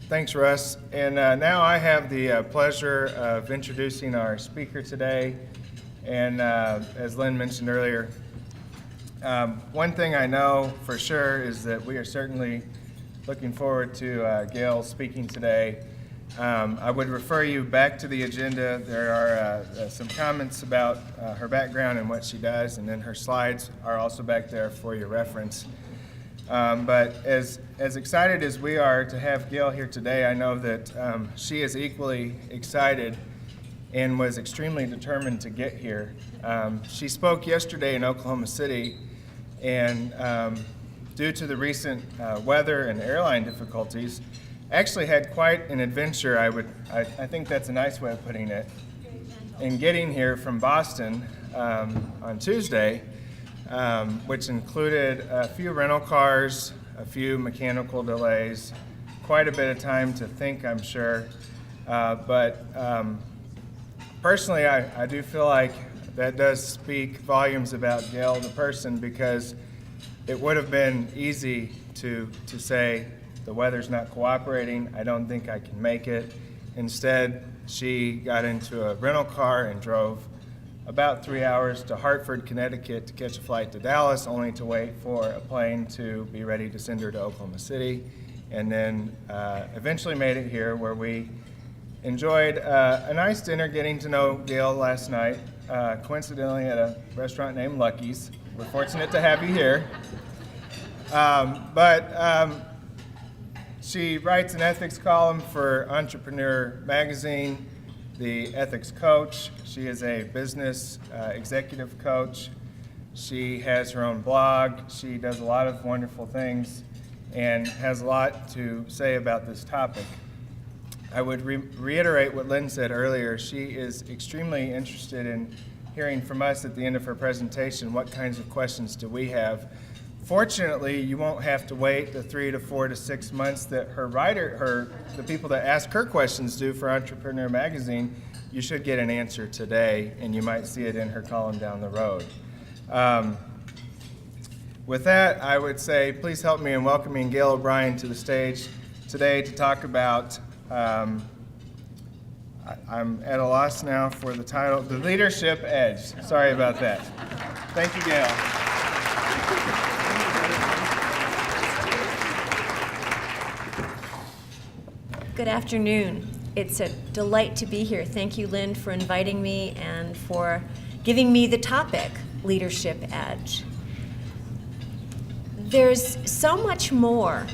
Thanks, Russ. And now I have the pleasure of introducing our speaker today. And as Lynn mentioned earlier, one thing I know for sure is that we are certainly looking forward to Gail speaking today. I would refer you back to the agenda. There are some comments about her background and what she does, and then her slides are also back there for your reference. But as excited as we are to have Gail here today, I know that she is equally excited and was extremely determined to get here. She spoke yesterday in Oklahoma City, and due to the recent weather and airline difficulties, actually had quite an adventure. I think that's a nice way of putting it. In getting here from Boston on Tuesday, which included a few rental cars, a few mechanical delays, quite a bit of time to think, I'm sure. But personally, I do feel like that does speak volumes about Gail, the person, because it would have been easy to say, the weather's not cooperating, I don't think I can make it. Instead, she got into a rental car and drove about 3 hours to Hartford, Connecticut to catch a flight to Dallas, only to wait for a plane to be ready to send her to Oklahoma City. And then eventually made it here, where we enjoyed a nice dinner getting to know Gail last night, coincidentally at a restaurant named Lucky's. We're fortunate to have you here. She writes an ethics column for Entrepreneur Magazine, the ethics coach. She is a business executive coach. She has her own blog. She does a lot of wonderful things and has a lot to say about this topic. I would reiterate what Lynn said earlier. She is extremely interested in hearing from us at the end of her presentation, what kinds of questions do we have. Fortunately, you won't have to wait the 3 to 4 to 6 months that the people that ask her questions do for Entrepreneur Magazine. You should get an answer today, and you might see it in her column down the road. With that, I would say, please help me in welcoming Gail O'Brien to the stage today to talk about, I'm at a loss now for the title, The Leadership Edge. Sorry about that. Thank you, Gail. Good afternoon. It's a delight to be here. Thank you, Lynn, for inviting me and for giving me the topic, Leadership Edge. There's so much more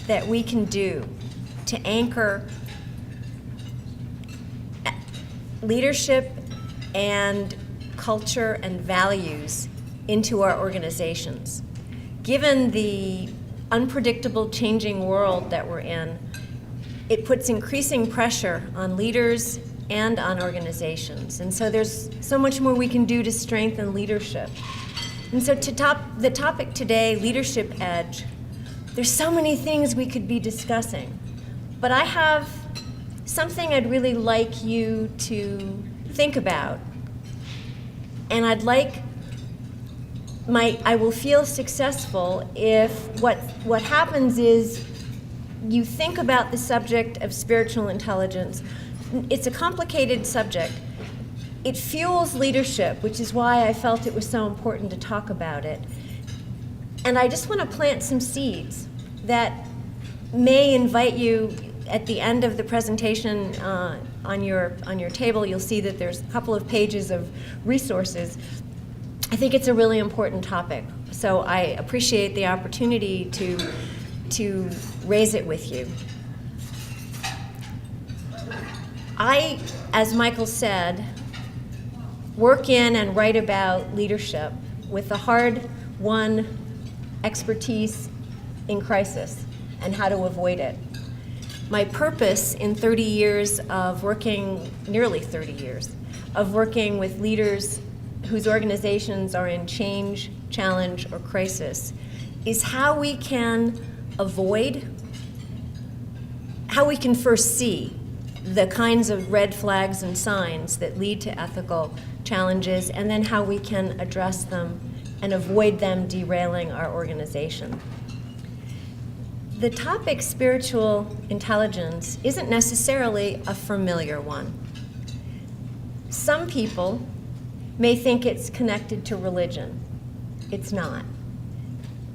that we can do to anchor leadership and culture and values into our organizations. Given the unpredictable, changing world that we're in, it puts increasing pressure on leaders and on organizations. And so there's so much more we can do to strengthen leadership. And so the topic today, Leadership Edge, there's so many things we could be discussing. But I have something I'd really like you to think about. And I will feel successful if what happens is you think about the subject of spiritual intelligence. It's a complicated subject. It fuels leadership, which is why I felt it was so important to talk about it. And I just want to plant some seeds that may invite you at the end of the presentation on your table. You'll see that there's a couple of pages of resources. I think it's a really important topic. So I appreciate the opportunity to raise it with you. I, as Michael said, work in and write about leadership with the hard-won expertise in crisis and how to avoid it. My purpose in 30 years of working, nearly 30 years, of working with leaders whose organizations are in change, challenge, or crisis is how we can avoid, how we can first see the kinds of red flags and signs that lead to ethical challenges, and then how we can address them and avoid them derailing our organization. the topic spiritual intelligence isn't necessarily a familiar one. Some people may think it's connected to religion. It's not.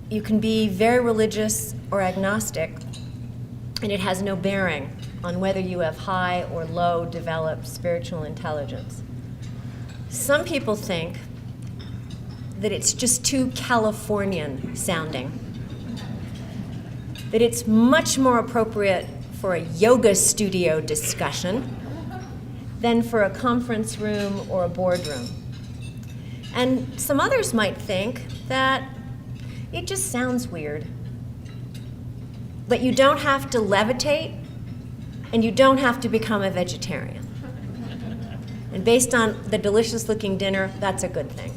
You can be very religious or agnostic, and it has no bearing on whether you have high or low developed spiritual intelligence. Some people think that it's just too Californian sounding, that it's much more appropriate for a yoga studio discussion than for a conference room or a boardroom. And some others might think that it just sounds weird. But you don't have to levitate, and you don't have to become a vegetarian. And based on the delicious-looking dinner, that's a good thing.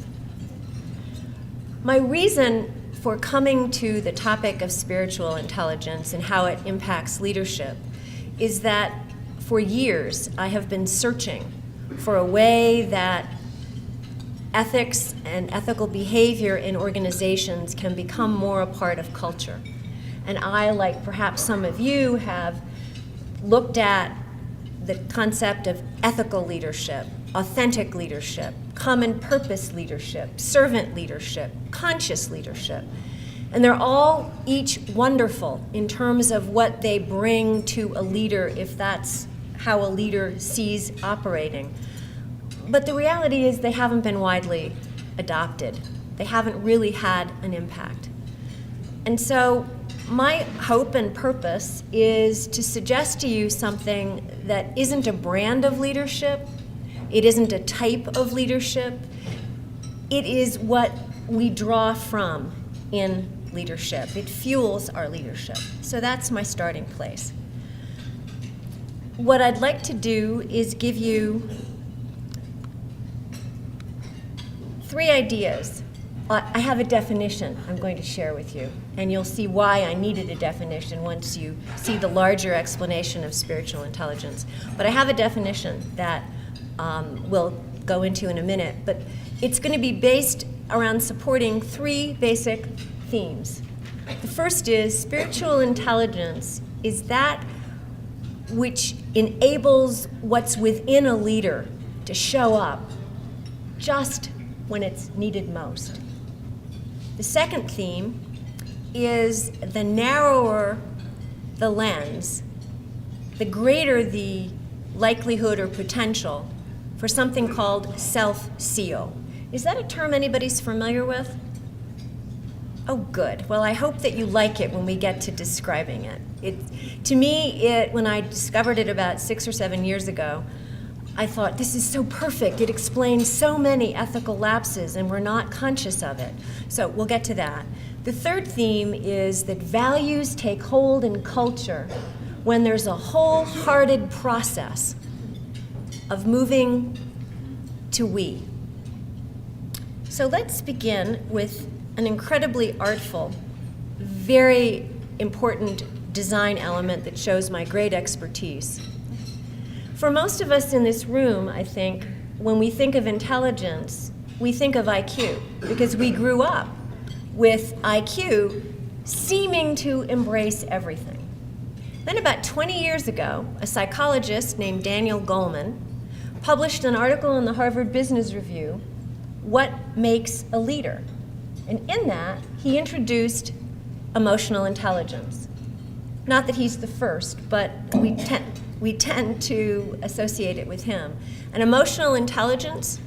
My reason for coming to the topic of spiritual intelligence and how it impacts leadership is that for years I have been searching for a way that ethics and ethical behavior in organizations can become more a part of culture. And I, like perhaps some of you, have looked at the concept of ethical leadership, authentic leadership, common purpose leadership, servant leadership, conscious leadership. And they're all each wonderful in terms of what they bring to a leader if that's how a leader sees operating. But the reality is they haven't been widely adopted. They haven't really had an impact. And so my hope and purpose is to suggest to you something that isn't a brand of leadership, it isn't a type of leadership, it is what we draw from in leadership. It fuels our leadership. So that's my starting place. What I'd like to do is give you 3 ideas. I have a definition I'm going to share with you, and you'll see why I needed a definition once you see the larger explanation of spiritual intelligence. But I have a definition that we'll go into in a minute, but it's going to be based around supporting 3 basic themes. The first is spiritual intelligence is that which enables what's within a leader to show up just when it's needed most. The second theme is the narrower the lens, the greater the likelihood or potential for something called self-seal. Is that a term anybody's familiar with? Oh, good. Well, I hope that you like it when we get to describing it. To me, when I discovered it about 6 or 7 years ago, I thought, this is so perfect. It explains so many ethical lapses, and we're not conscious of it. So we'll get to that. The third theme is that values take hold in culture when there's a wholehearted process of moving to we. So let's begin with an incredibly artful, very important design element that shows my great expertise. For most of us in this room, I think, when we think of intelligence, we think of IQ, because we grew up with IQ seeming to embrace everything. Then about 20 years ago, a psychologist named Daniel Goleman published an article in the Harvard Business Review, What Makes a Leader? And in that, he introduced emotional intelligence. Not that he's the first, but we tend to associate it with him. And emotional intelligence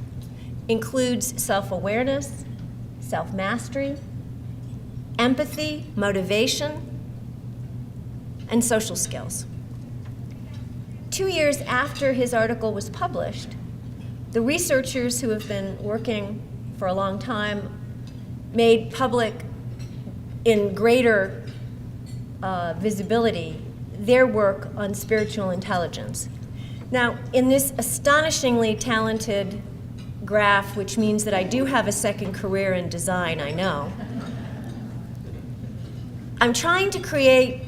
includes self-awareness, self-mastery, empathy, motivation, and social skills. 2 years after his article was published, the researchers who have been working for a long time made public in greater visibility their work on spiritual intelligence. Now, in this astonishingly talented graph, which means that I do have a second career in design, I know, I'm trying to create,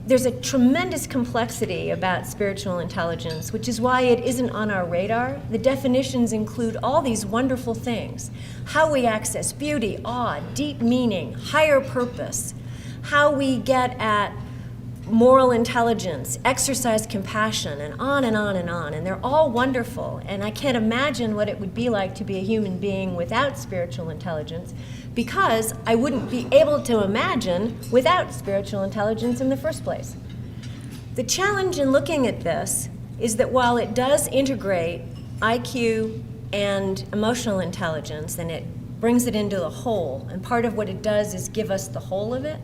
there's a tremendous complexity about spiritual intelligence, which is why it isn't on our radar. The definitions include all these wonderful things: how we access beauty, awe, deep meaning, higher purpose, how we get at moral intelligence, exercise compassion, and on and on and on. And they're all wonderful. And I can't imagine what it would be like to be a human being without spiritual intelligence, because I wouldn't be able to imagine without spiritual intelligence in the first place. The challenge in looking at this is that while it does integrate IQ and emotional intelligence, and it brings it into the whole, and part of what it does is give us the whole of it,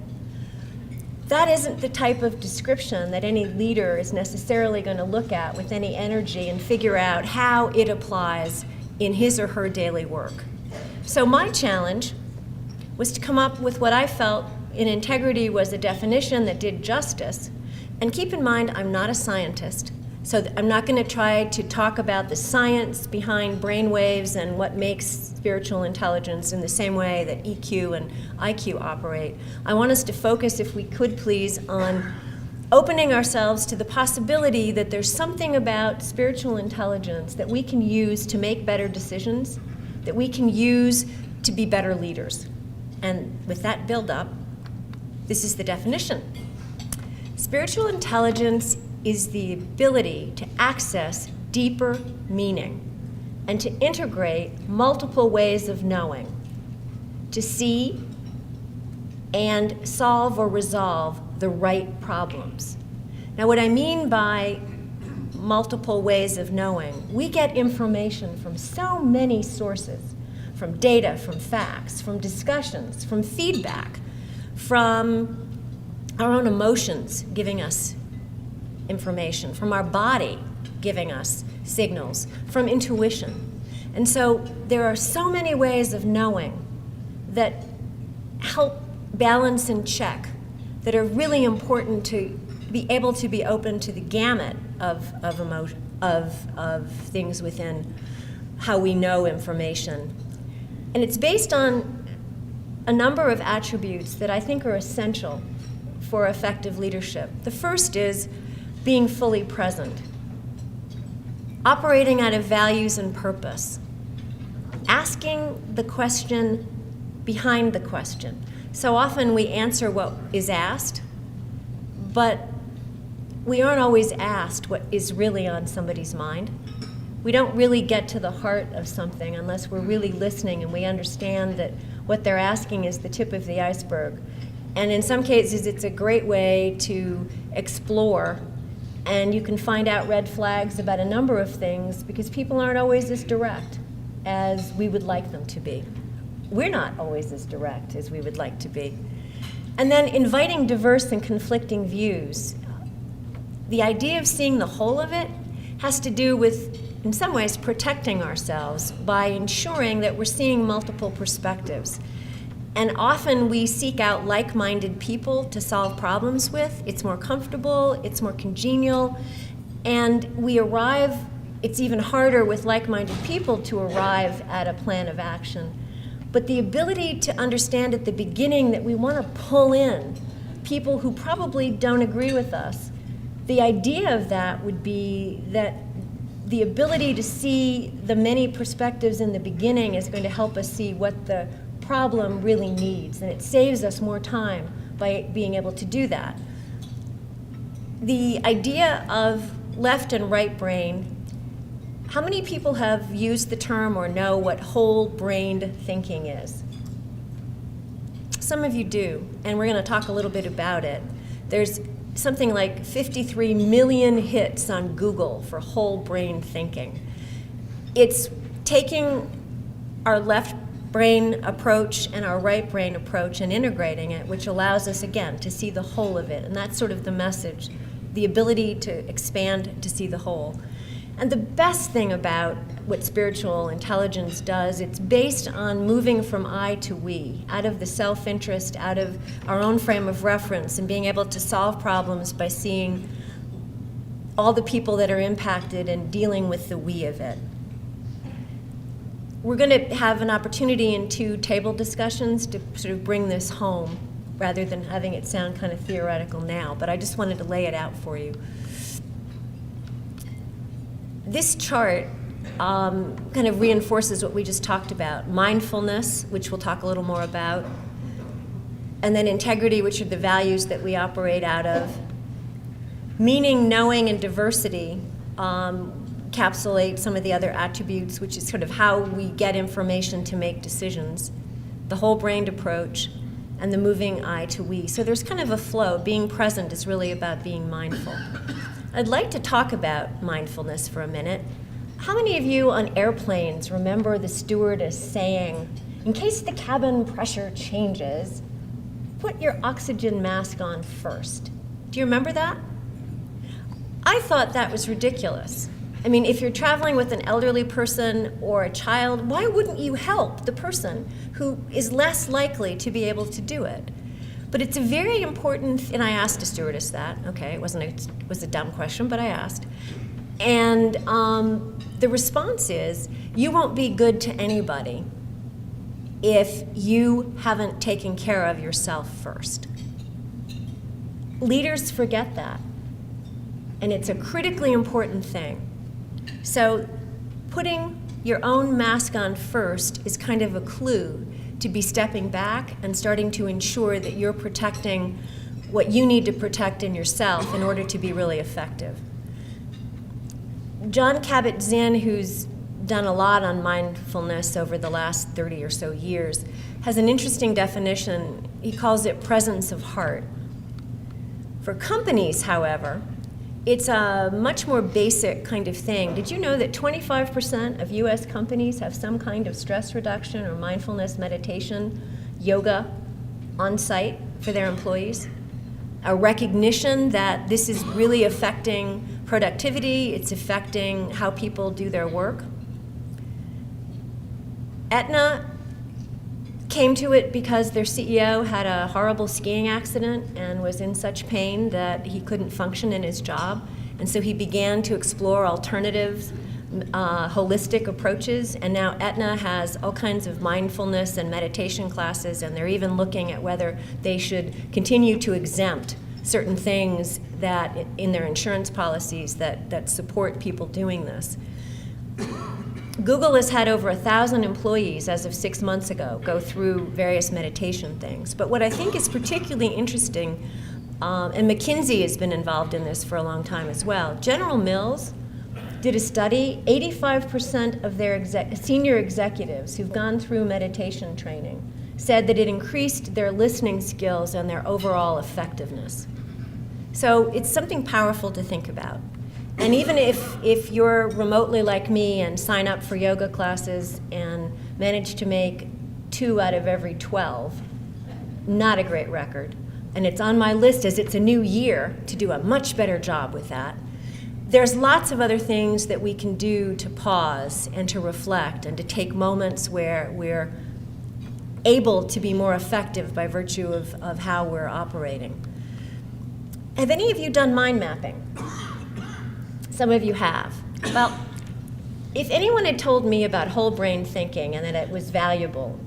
that isn't the type of description that any leader is necessarily going to look at with any energy and figure out how it applies in his or her daily work. So my challenge was to come up with what I felt in integrity was a definition that did justice. And keep in mind, I'm not a scientist, so I'm not going to try to talk about the science behind brainwaves and what makes spiritual intelligence in the same way that EQ and IQ operate. I want us to focus, if we could please, on opening ourselves to the possibility that there's something about spiritual intelligence that we can use to make better decisions, that we can use to be better leaders. And with that build-up, this is the definition. Spiritual intelligence is the ability to access deeper meaning and to integrate multiple ways of knowing, to see and solve or resolve the right problems. Now, what I mean by multiple ways of knowing, we get information from so many sources, from data, from facts, from discussions, from feedback, from our own emotions giving us information, from our body giving us signals, from intuition. And so there are so many ways of knowing that help balance and check, that are really important to be able to be open to the gamut of emotion, of things within how we know information. And it's based on a number of attributes that I think are essential for effective leadership. The first is being fully present, operating out of values and purpose, asking the question behind the question. So often we answer what is asked, but we aren't always asked what is really on somebody's mind. We don't really get to the heart of something unless we're really listening and we understand that what they're asking is the tip of the iceberg. And in some cases, it's a great way to explore, and you can find out red flags about a number of things because people aren't always as direct as we would like them to be. We're not always as direct as we would like to be. And then inviting diverse and conflicting views. The idea of seeing the whole of it has to do with, in some ways, protecting ourselves by ensuring that we're seeing multiple perspectives. And often we seek out like-minded people to solve problems with. It's more comfortable, it's more congenial, and we arrive, it's even harder with like-minded people to arrive at a plan of action. But the ability to understand at the beginning that we want to pull in people who probably don't agree with us, the idea of that would be that the ability to see the many perspectives in the beginning is going to help us see what the problem really needs, and it saves us more time by being able to do that. The idea of left and right brain, how many people have used the term or know what whole-brained thinking is? Some of you do, and we're going to talk a little bit about it. There's something like 53 million hits on Google for whole-brain thinking. It's taking our left brain approach and our right brain approach and integrating it, which allows us, again, to see the whole of it. And that's sort of the message, the ability to expand to see the whole. And the best thing about what spiritual intelligence does, it's based on moving from I to we, out of the self-interest, out of our own frame of reference, and being able to solve problems by seeing all the people that are impacted and dealing with the we of it. We're going to have an opportunity in 2 table discussions to sort of bring this home rather than having it sound kind of theoretical now, but I just wanted to lay it out for you. This chart kind of reinforces what we just talked about. Mindfulness, which we'll talk a little more about. And then integrity, which are the values that we operate out of. Meaning, knowing, and diversity encapsulate some of the other attributes, which is sort of how we get information to make decisions. The whole-brained approach, and the moving I to we. So there's kind of a flow. Being present is really about being mindful. I'd like to talk about mindfulness for a minute. How many of you on airplanes remember the stewardess saying, in case the cabin pressure changes, put your oxygen mask on first? Do you remember that? I thought that was ridiculous. I mean, if you're traveling with an elderly person or a child, why wouldn't you help the person who is less likely to be able to do it? But it's a very important, and I asked a stewardess that, okay, it was a dumb question, but I asked. And the response is, you won't be good to anybody if you haven't taken care of yourself first. Leaders forget that, and it's a critically important thing. So putting your own mask on first is kind of a clue to be stepping back and starting to ensure that you're protecting what you need to protect in yourself in order to be really effective. Jon Kabat-Zinn, who's done a lot on mindfulness over the last 30 or so years, has an interesting definition. He calls it presence of heart. For companies, however, it's a much more basic kind of thing. Did you know that 25% of US companies have some kind of stress reduction or mindfulness meditation, yoga on site for their employees? A recognition that this is really affecting productivity, it's affecting how people do their work. Aetna came to it because their CEO had a horrible skiing accident and was in such pain that he couldn't function in his job. And so he began to explore alternatives, holistic approaches. And now Aetna has all kinds of mindfulness and meditation classes, and they're even looking at whether they should continue to exempt certain things that in their insurance policies that support people doing this. Google has had over 1,000 employees as of 6 months ago go through various meditation things. But what I think is particularly interesting, and McKinsey has been involved in this for a long time as well, General Mills did a study. 85% of their senior executives who've gone through meditation training said that it increased their listening skills and their overall effectiveness. So it's something powerful to think about. And even if you're remotely like me and sign up for yoga classes and manage to make 2 out of every 12, not a great record. And it's on my list as it's a new year to do a much better job with that. There's lots of other things that we can do to pause and to reflect and to take moments where we're able to be more effective by virtue of how we're operating. Have any of you done mind mapping? Some of you have. Well, if anyone had told me about whole-brain thinking and that it was valuable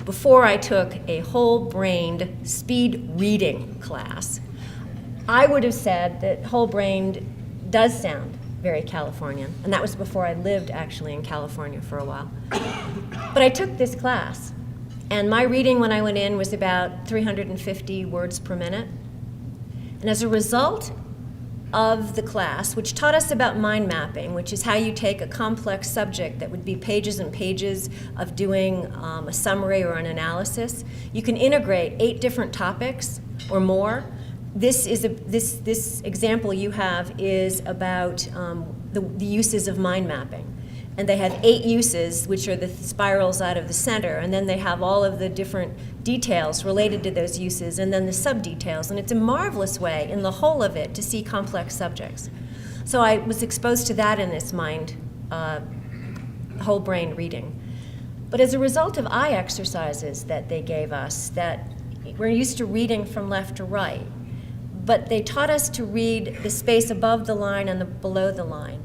before I took a whole-brained speed reading class, I would have said that whole-brained does sound very Californian, and that was before I lived actually in California for a while. But I took this class, and my reading when I went in was about 350 words per minute. And as a result of the class, which taught us about mind mapping, which is how you take a complex subject that would be pages and pages of doing a summary or an analysis. You can integrate 8 different topics or more. This example you have is about the uses of mind mapping. And they have 8 uses, which are the spirals out of the center, and then they have all of the different details related to those uses, and then the sub-details. And it's a marvelous way, in the whole of it, to see complex subjects. So I was exposed to that in this whole brain reading. But as a result of eye exercises that they gave us, that we're used to reading from left to right, but they taught us to read the space above the line and below the line,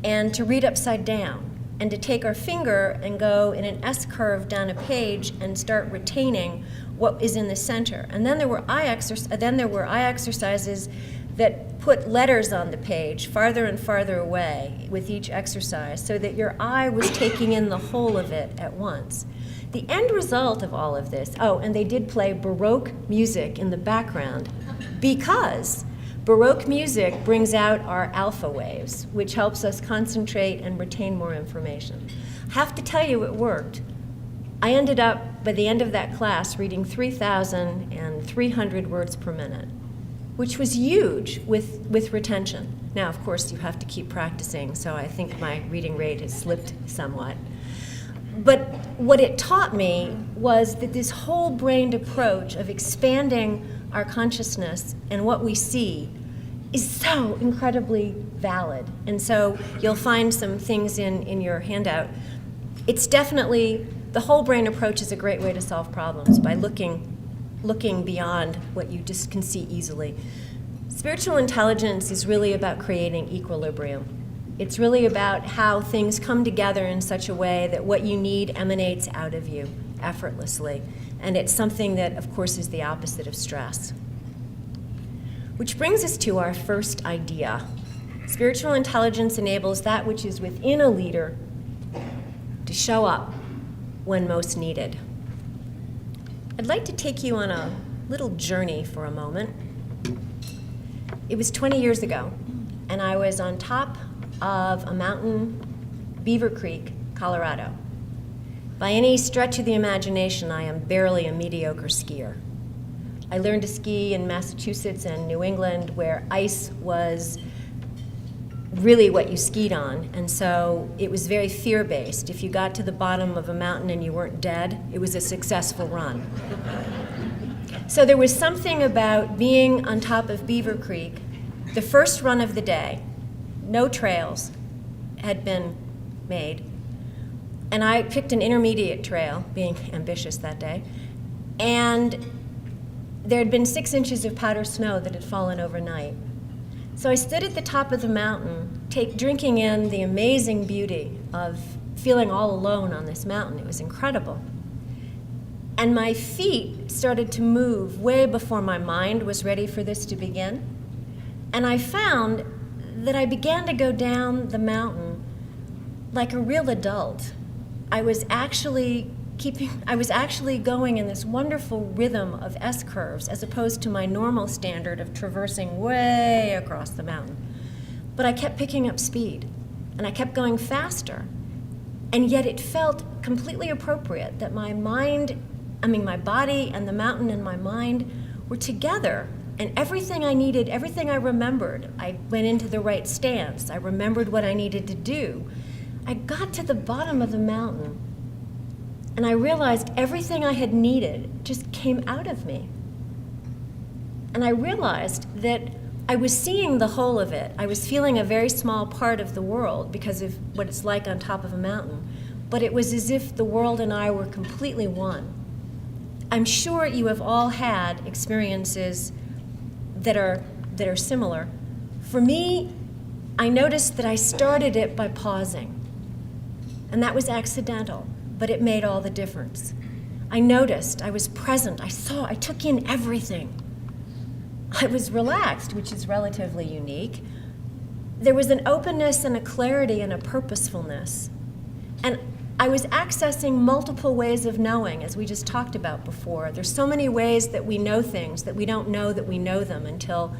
and to read upside down, and to take our finger and go in an S-curve down a page and start retaining what is in the center. And then there were eye exercises that put letters on the page farther and farther away with each exercise so that your eye was taking in the whole of it at once. The end result of all of this, oh, and they did play Baroque music in the background because Baroque music brings out our alpha waves, which helps us concentrate and retain more information. I have to tell you, it worked. I ended up, by the end of that class, reading 3,300 words per minute, which was huge with retention. Now, of course, you have to keep practicing, so I think my reading rate has slipped somewhat. But what it taught me was that this whole-brained approach of expanding our consciousness and what we see is so incredibly valid. And so you'll find some things in your handout. It's definitely, the whole-brain approach is a great way to solve problems by looking beyond what you just can see easily. Spiritual intelligence is really about creating equilibrium. It's really about how things come together in such a way that what you need emanates out of you effortlessly. And it's something that, of course, is the opposite of stress. Which brings us to our first idea. Spiritual intelligence enables that which is within a leader to show up when most needed. I'd like to take you on a little journey for a moment. It was 20 years ago, and I was on top of a mountain, Beaver Creek, Colorado. By any stretch of the imagination, I am barely a mediocre skier. I learned to ski in Massachusetts and New England, where ice was really what you skied on, and so it was very fear-based. If you got to the bottom of a mountain and you weren't dead, it was a successful run. So there was something about being on top of Beaver Creek, the first run of the day. No trails had been made, and I picked an intermediate trail, being ambitious that day, and there had been 6 inches of powder snow that had fallen overnight. So I stood at the top of the mountain, drinking in the amazing beauty of feeling all alone on this mountain. It was incredible. And my feet started to move way before my mind was ready for this to begin. And I found that I began to go down the mountain like a real adult. I was actually going in this wonderful rhythm of S-curves as opposed to my normal standard of traversing way across the mountain. But I kept picking up speed, and I kept going faster. And yet it felt completely appropriate that my body and the mountain and my mind were together. And everything I needed, everything I remembered, I went into the right stance. I remembered what I needed to do. I got to the bottom of the mountain, and I realized everything I had needed just came out of me. And I realized that I was seeing the whole of it. I was feeling a very small part of the world because of what it's like on top of a mountain. But it was as if the world and I were completely one. I'm sure you have all had experiences that are similar. For me, I noticed that I started it by pausing. And that was accidental, but it made all the difference. I noticed, I was present, I saw, I took in everything. I was relaxed, which is relatively unique. There was an openness and a clarity and a purposefulness. And I was accessing multiple ways of knowing, as we just talked about before. There's so many ways that we know things that we don't know that we know them until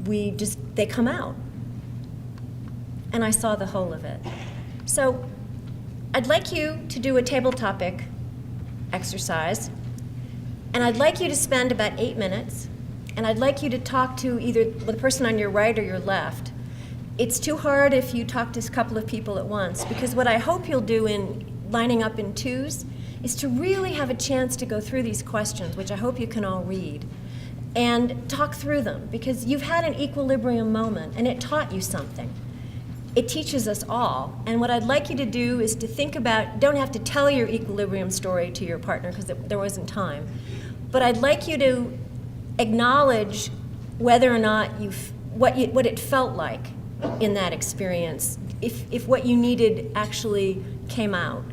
they come out. And I saw the whole of it. So I'd like you to do a table topic exercise, and I'd like you to spend about 8 minutes, and I'd like you to talk to either the person on your right or your left. It's too hard if you talk to a couple of people at once, because what I hope you'll do in lining up in twos is to really have a chance to go through these questions, which I hope you can all read, and talk through them, because you've had an equilibrium moment, and it taught you something. It teaches us all, and what I'd like you to do is to think about, don't have to tell your equilibrium story to your partner because there wasn't time, but I'd like you to acknowledge whether or not what it felt like in that experience, if what you needed actually came out.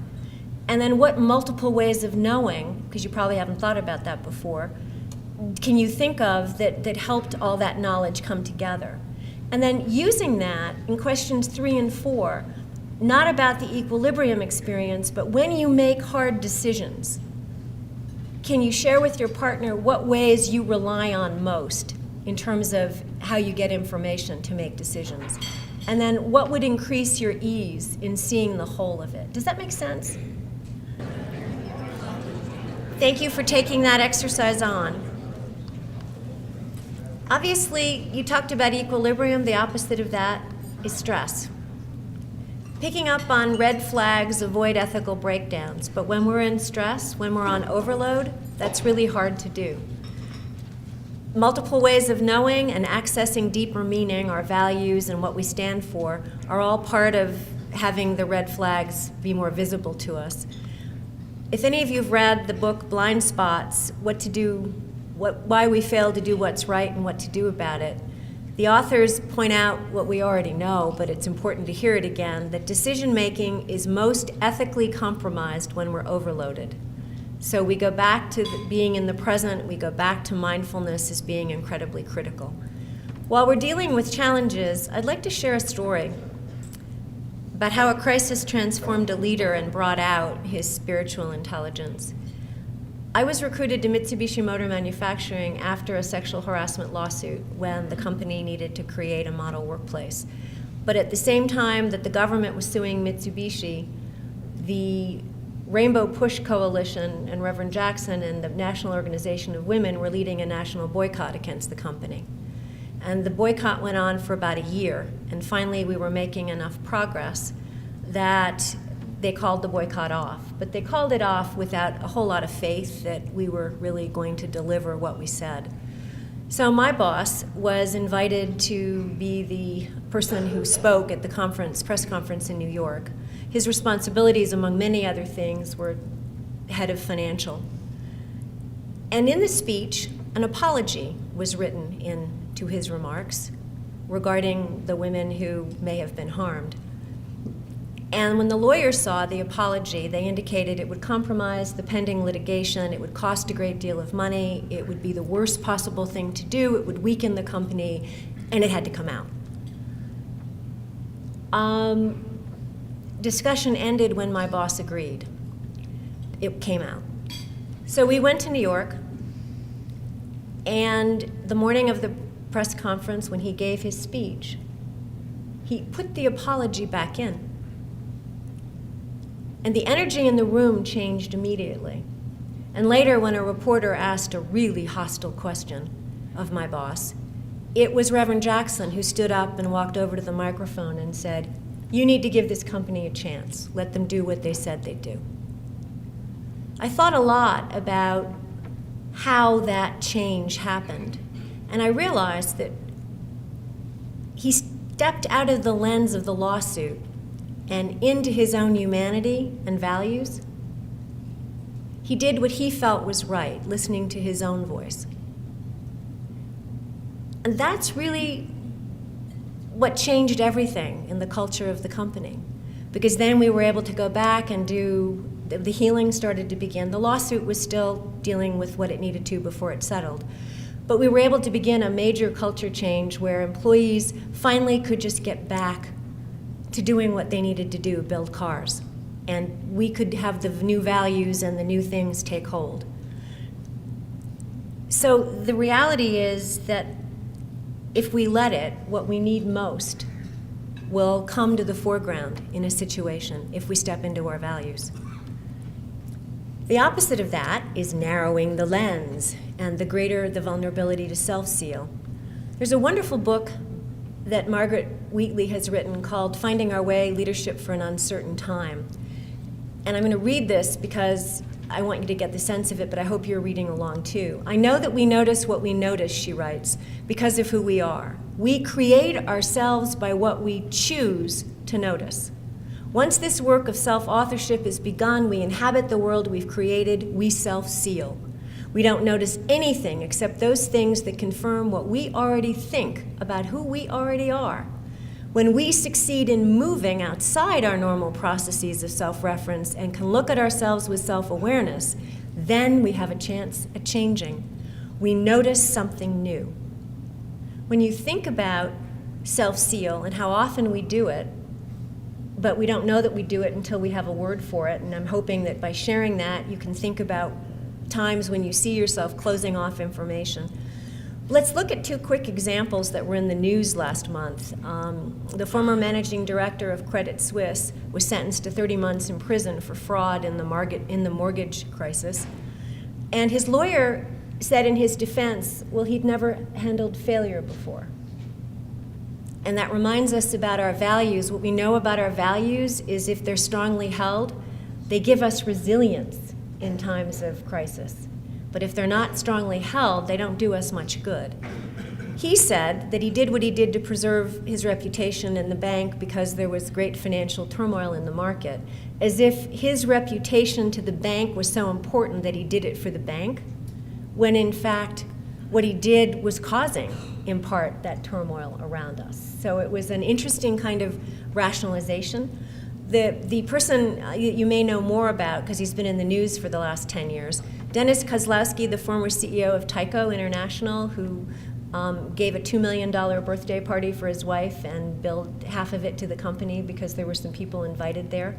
And then what multiple ways of knowing, because you probably haven't thought about that before, can you think of that helped all that knowledge come together? And then using that in questions 3 and 4, not about the equilibrium experience, but when you make hard decisions, can you share with your partner what ways you rely on most in terms of how you get information to make decisions? And then what would increase your ease in seeing the whole of it? Does that make sense? Thank you for taking that exercise on. Obviously, you talked about equilibrium. The opposite of that is stress. Picking up on red flags avoid ethical breakdowns, but when we're in stress, when we're on overload, that's really hard to do. Multiple ways of knowing and accessing deeper meaning, our values and what we stand for, are all part of having the red flags be more visible to us. If any of you have read the book Blind Spots, why we fail to do what's right and what to do about it, the authors point out what we already know, but it's important to hear it again, that decision-making is most ethically compromised when we're overloaded. So we go back to being in the present, we go back to mindfulness as being incredibly critical. While we're dealing with challenges, I'd like to share a story about how a crisis transformed a leader and brought out his spiritual intelligence. I was recruited to Mitsubishi Motor Manufacturing after a sexual harassment lawsuit when the company needed to create a model workplace. But at the same time that the government was suing Mitsubishi, the Rainbow Push Coalition and Reverend Jackson and the National Organization of Women were leading a national boycott against the company. And the boycott went on for about a year, and finally we were making enough progress that they called the boycott off. But they called it off without a whole lot of faith that we were really going to deliver what we said. So my boss was invited to be the person who spoke at the press conference in New York. His responsibilities, among many other things, were head of financial. And in the speech, an apology was written into his remarks regarding the women who may have been harmed. And when the lawyers saw the apology, they indicated it would compromise the pending litigation, it would cost a great deal of money, it would be the worst possible thing to do, it would weaken the company, and it had to come out. Discussion ended when my boss agreed. It came out. So we went to New York, and the morning of the press conference, when he gave his speech, he put the apology back in. And the energy in the room changed immediately. And later, when a reporter asked a really hostile question of my boss, it was Reverend Jackson who stood up and walked over to the microphone and said, "You need to give this company a chance. Let them do what they said they'd do." I thought a lot about how that change happened. And I realized that he stepped out of the lens of the lawsuit and into his own humanity and values. He did what he felt was right, listening to his own voice. And that's really what changed everything in the culture of the company. Because then we were able to go back and the healing started to begin. The lawsuit was still dealing with what it needed to before it settled. But we were able to begin a major culture change where employees finally could just get back to doing what they needed to do, build cars. And we could have the new values and the new things take hold. So the reality is that if we let it, what we need most will come to the foreground in a situation if we step into our values. The opposite of that is narrowing the lens, and the greater the vulnerability to self-seal. There's a wonderful book that Margaret Wheatley has written called Finding Our Way, Leadership for an Uncertain Time. And I'm going to read this because I want you to get the sense of it, but I hope you're reading along too. "I know that we notice what we notice," she writes, "because of who we are. We create ourselves by what we choose to notice. Once this work of self-authorship is begun, we inhabit the world we've created, we self-seal. We don't notice anything except those things that confirm what we already think about who we already are. When we succeed in moving outside our normal processes of self-reference and can look at ourselves with self-awareness, then we have a chance at changing. We notice something new." When you think about self-seal and how often we do it, but we don't know that we do it until we have a word for it. And I'm hoping that by sharing that, you can think about times when you see yourself closing off information. Let's look at two quick examples that were in the news last month. The former managing director of Credit Suisse was sentenced to 30 months in prison for fraud in the mortgage crisis. And his lawyer said in his defense, well, he'd never handled failure before. And that reminds us about our values. What we know about our values is if they're strongly held, they give us resilience in times of crisis. But if they're not strongly held, they don't do us much good. He said that he did what he did to preserve his reputation in the bank because there was great financial turmoil in the market, as if his reputation to the bank was so important that he did it for the bank, when in fact what he did was causing, in part, that turmoil around us. So it was an interesting kind of rationalization. The person you may know more about, because he's been in the news for the last 10 years, Dennis Kozlowski, the former CEO of Tyco International, who gave a $2 million birthday party for his wife and billed half of it to the company because there were some people invited there,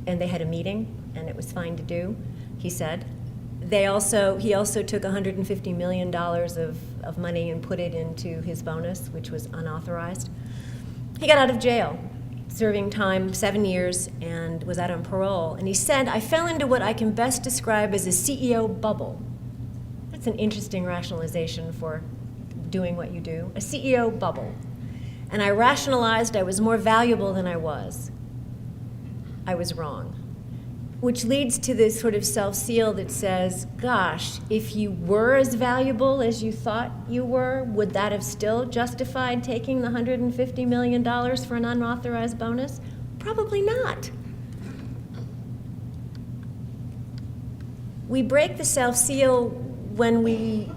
and they had a meeting, and it was fine to do, he said. He also took $150 million of money and put it into his bonus, which was unauthorized. He got out of jail, serving time 7 years, and was out on parole. And he said, I fell into what I can best describe as a CEO bubble. That's an interesting rationalization for doing what you do, a CEO bubble. And I rationalized I was more valuable than I was. I was wrong. Which leads to this sort of self-seal that says, gosh, if you were as valuable as you thought you were, would that have still justified taking the $150 million for an unauthorized bonus? Probably not. We break the self-seal when we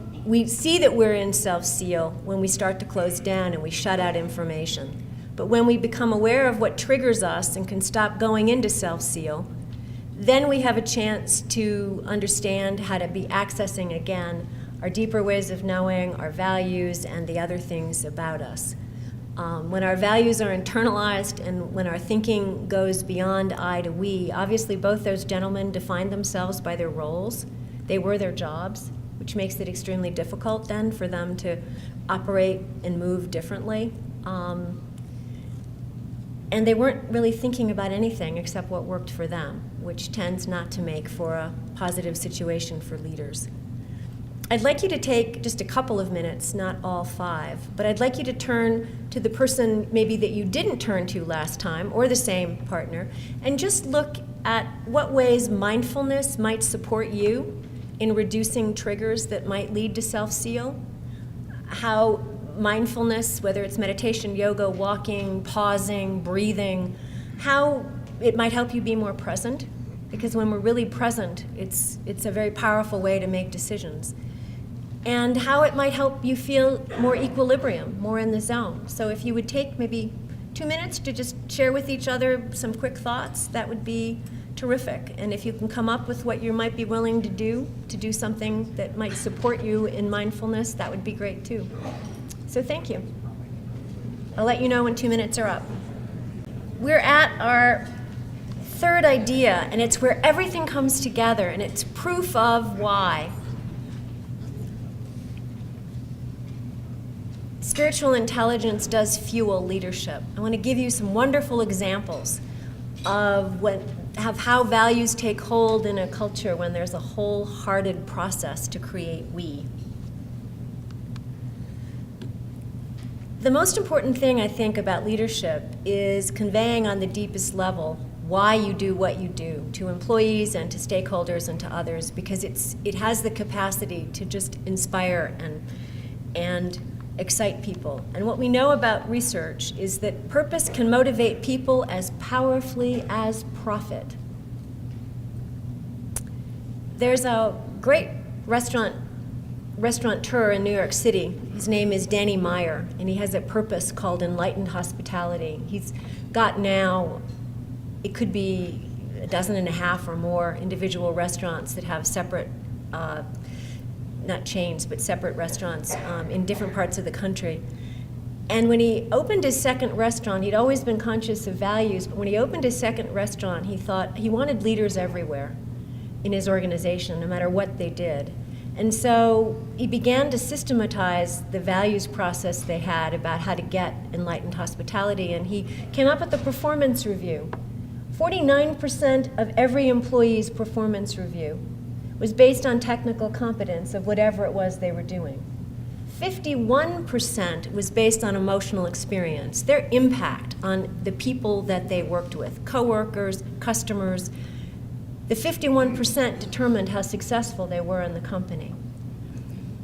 see that we're in self-seal when we start to close down and we shut out information. But when we become aware of what triggers us and can stop going into self-seal, then we have a chance to understand how to be accessing again our deeper ways of knowing, our values, and the other things about us. When our values are internalized and when our thinking goes beyond I to we, obviously both those gentlemen defined themselves by their roles. They were their jobs, which makes it extremely difficult then for them to operate and move differently. And they weren't really thinking about anything except what worked for them, which tends not to make for a positive situation for leaders. I'd like you to take just a couple of minutes, not all 5, but I'd like you to turn to the person maybe that you didn't turn to last time, or the same partner, and just look at what ways mindfulness might support you in reducing triggers that might lead to self-seal, how mindfulness, whether it's meditation, yoga, walking, pausing, breathing, how it might help you be more present, because when we're really present, it's a very powerful way to make decisions. And how it might help you feel more equilibrium, more in the zone. So if you would take maybe 2 minutes to just share with each other some quick thoughts, that would be terrific. And if you can come up with what you might be willing to do something that might support you in mindfulness, that would be great too. So thank you. I'll let you know when 2 minutes are up. We're at our third idea, and it's where everything comes together, and it's proof of why. Spiritual intelligence does fuel leadership. I want to give you some wonderful examples of how values take hold in a culture when there's a wholehearted process to create we. The most important thing I think about leadership is conveying on the deepest level why you do what you do to employees and to stakeholders and to others, because it has the capacity to just inspire and excite people. And what we know about research is that purpose can motivate people as powerfully as profit. There's a great restaurateur in New York City. His name is Danny Meyer, and he has a purpose called Enlightened Hospitality. He's got now, it could be 12.5 or more individual restaurants that have separate, not chains, but separate restaurants in different parts of the country. And when he opened his second restaurant, he'd always been conscious of values, but when he opened his second restaurant, he thought he wanted leaders everywhere in his organization, no matter what they did. And so he began to systematize the values process they had about how to get enlightened hospitality, and he came up with a performance review. 49% of every employee's performance review was based on technical competence of whatever it was they were doing. 51% was based on emotional experience, their impact on the people that they worked with, coworkers, customers. The 51% determined how successful they were in the company.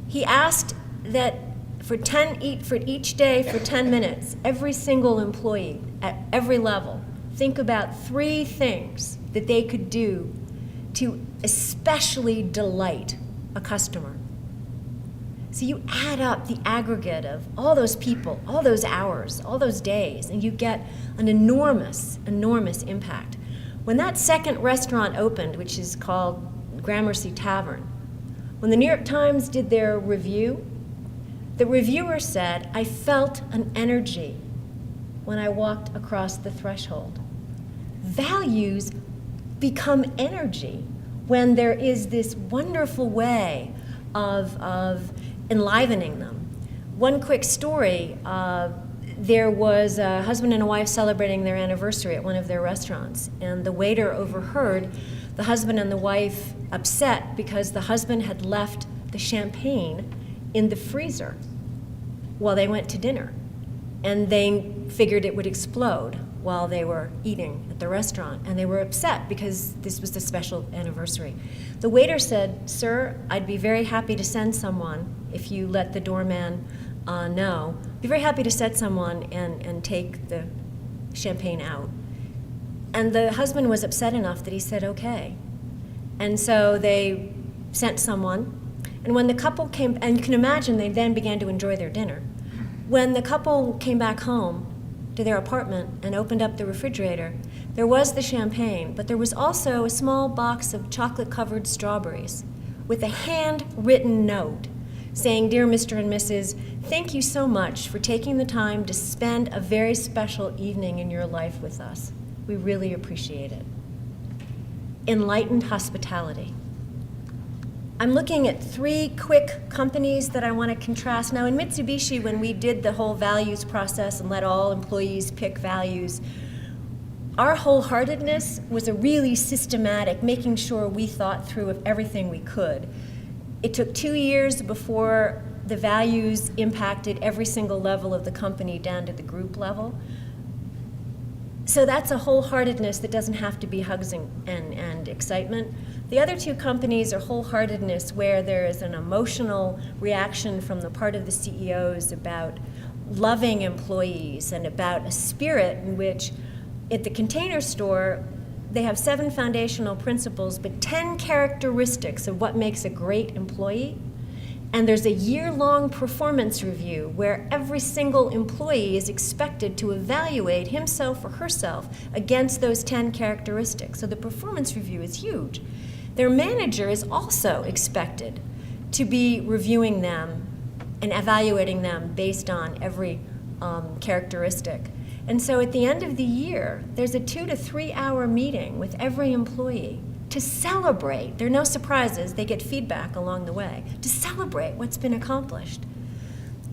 He asked that for each day, for 10 minutes, every single employee at every level think about 3 things that they could do to especially delight a customer. So you add up the aggregate of all those people, all those hours, all those days, and you get an enormous, enormous impact. When that second restaurant opened, which is called Gramercy Tavern, when the New York Times did their review, the reviewer said, "I felt an energy when I walked across the threshold." Values become energy when there is this wonderful way of enlivening them. One quick story, there was a husband and a wife celebrating their anniversary at one of their restaurants, and the waiter overheard the husband and the wife upset because the husband had left the champagne in the freezer while they went to dinner, and they figured it would explode while they were eating at the restaurant, and they were upset because this was a special anniversary. The waiter said, "Sir, I'd be very happy to send someone if you let the doorman know. Be very happy to send someone and take the champagne out." And the husband was upset enough that he said, "Okay." And so they sent someone, and when the couple came, and you can imagine they then began to enjoy their dinner. When the couple came back home to their apartment and opened up the refrigerator, there was the champagne, but there was also a small box of chocolate-covered strawberries with a handwritten note saying, "Dear Mr. and Mrs., thank you so much for taking the time to spend a very special evening in your life with us. We really appreciate it." Enlightened hospitality. I'm looking at 3 quick companies that I want to contrast. Now, in Mitsubishi, when we did the whole values process and let all employees pick values, our wholeheartedness was a really systematic, making sure we thought through of everything we could. It took 2 years before the values impacted every single level of the company down to the group level. So that's a wholeheartedness that doesn't have to be hugs and excitement. The other 2 companies are wholeheartedness where there is an emotional reaction from the part of the CEOs about loving employees and about a spirit in which at the Container Store they have 7 foundational principles but 10 characteristics of what makes a great employee. And there's a year-long performance review where every single employee is expected to evaluate himself or herself against those 10 characteristics. So the performance review is huge. Their manager is also expected to be reviewing them and evaluating them based on every characteristic. And so at the end of the year, there's a 2 to 3 hour meeting with every employee to celebrate. There are no surprises, they get feedback along the way, to celebrate what's been accomplished.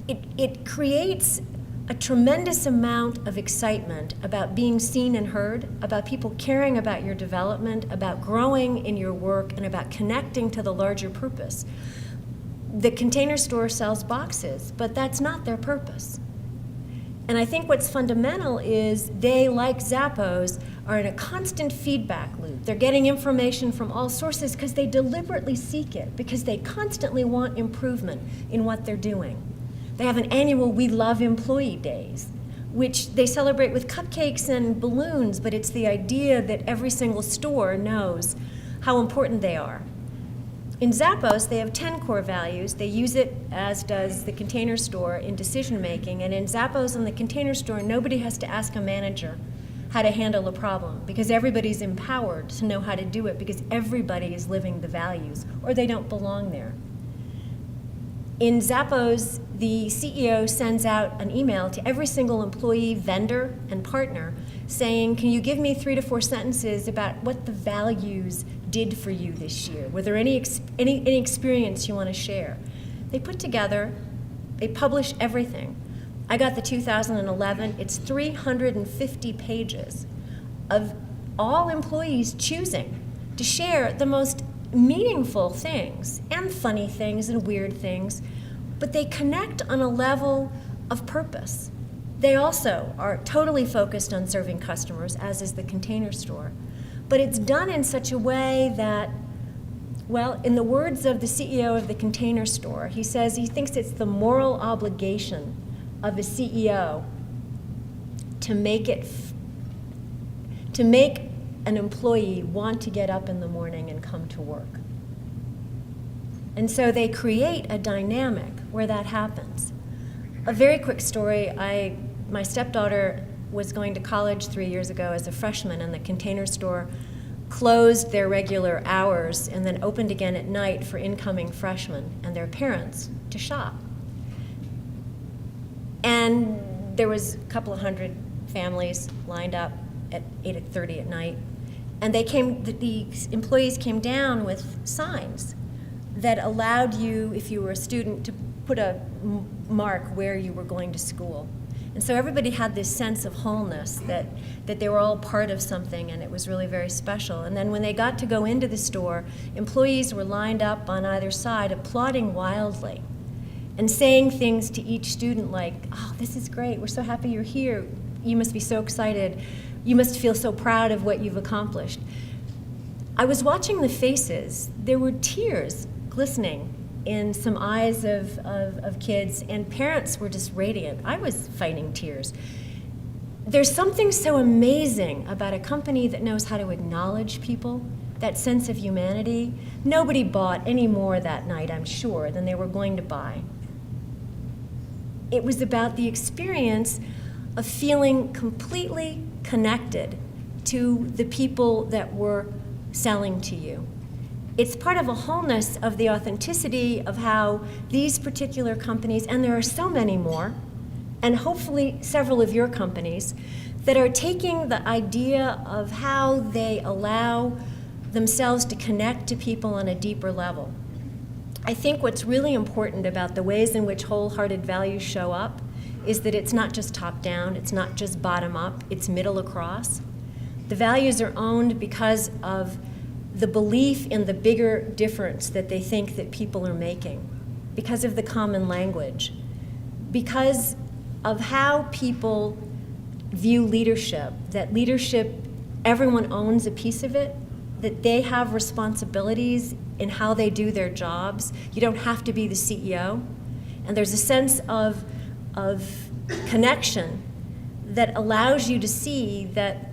It creates a tremendous amount of excitement about being seen and heard, about people caring about your development, about growing in your work, and about connecting to the larger purpose. The Container Store sells boxes, but that's not their purpose. And I think what's fundamental is they, like Zappos, are in a constant feedback loop. They're getting information from all sources because they deliberately seek it, because they constantly want improvement in what they're doing. They have an annual We Love Employee Days, which they celebrate with cupcakes and balloons, but it's the idea that every single store knows how important they are. In Zappos, they have 10 core values. They use it, as does the Container Store, in decision making. And in Zappos and the Container Store, nobody has to ask a manager how to handle a problem because everybody's empowered to know how to do it because everybody is living the values or they don't belong there. in Zappos, the CEO sends out an email to every single employee, vendor, and partner saying, can you give me 3 to 4 sentences about what the values did for you this year? Were there any experience you want to share? They put together, they publish everything. I got the 2011, it's 350 pages of all employees choosing to share the most meaningful things and funny things and weird things, but they connect on a level of purpose. They also are totally focused on serving customers, as is the Container Store. But it's done in such a way that, well, in the words of the CEO of the Container Store, he says he thinks it's the moral obligation of a CEO to make an employee want to get up in the morning and come to work. And so they create a dynamic where that happens. A very quick story, my stepdaughter was going to college 3 years ago as a freshman, and the Container Store closed their regular hours and then opened again at night for incoming freshmen and their parents to shop. And there was a couple of hundred families lined up at 8:30 at night. And the employees came down with signs that allowed you, if you were a student, to put a mark where you were going to school. And so everybody had this sense of wholeness, that they were all part of something, and it was really very special. And then when they got to go into the store, employees were lined up on either side, applauding wildly and saying things to each student like, oh, this is great, we're so happy you're here, you must be so excited, you must feel so proud of what you've accomplished. I was watching the faces. There were tears glistening in some eyes of kids, and parents were just radiant. I was fighting tears. There's something so amazing about a company that knows how to acknowledge people, that sense of humanity. Nobody bought any more that night, I'm sure, than they were going to buy. It was about the experience of feeling completely connected to the people that were selling to you. It's part of a wholeness of the authenticity of how these particular companies, and there are so many more, and hopefully several of your companies, that are taking the idea of how they allow themselves to connect to people on a deeper level. I think what's really important about the ways in which wholehearted values show up is that it's not just top down, it's not just bottom up, it's middle across. The values are owned because of the belief in the bigger difference that they think that people are making, because of the common language, because of how people view leadership, that leadership, everyone owns a piece of it, that they have responsibilities in how they do their jobs. You don't have to be the CEO. And there's a sense of connection that allows you to see that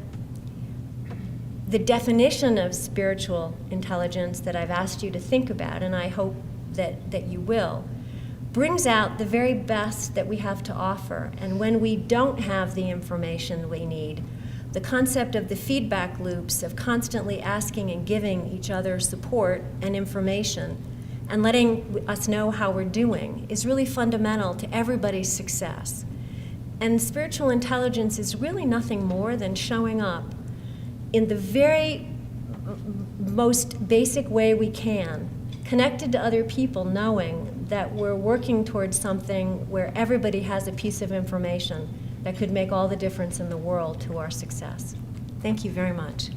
the definition of spiritual intelligence that I've asked you to think about, and I hope that you will, brings out the very best that we have to offer. And when we don't have the information we need, the concept of the feedback loops of constantly asking and giving each other support and information and letting us know how we're doing is really fundamental to everybody's success. And spiritual intelligence is really nothing more than showing up in the very most basic way we can, connected to other people, knowing that we're working towards something where everybody has a piece of information that could make all the difference in the world to our success. Thank you very much.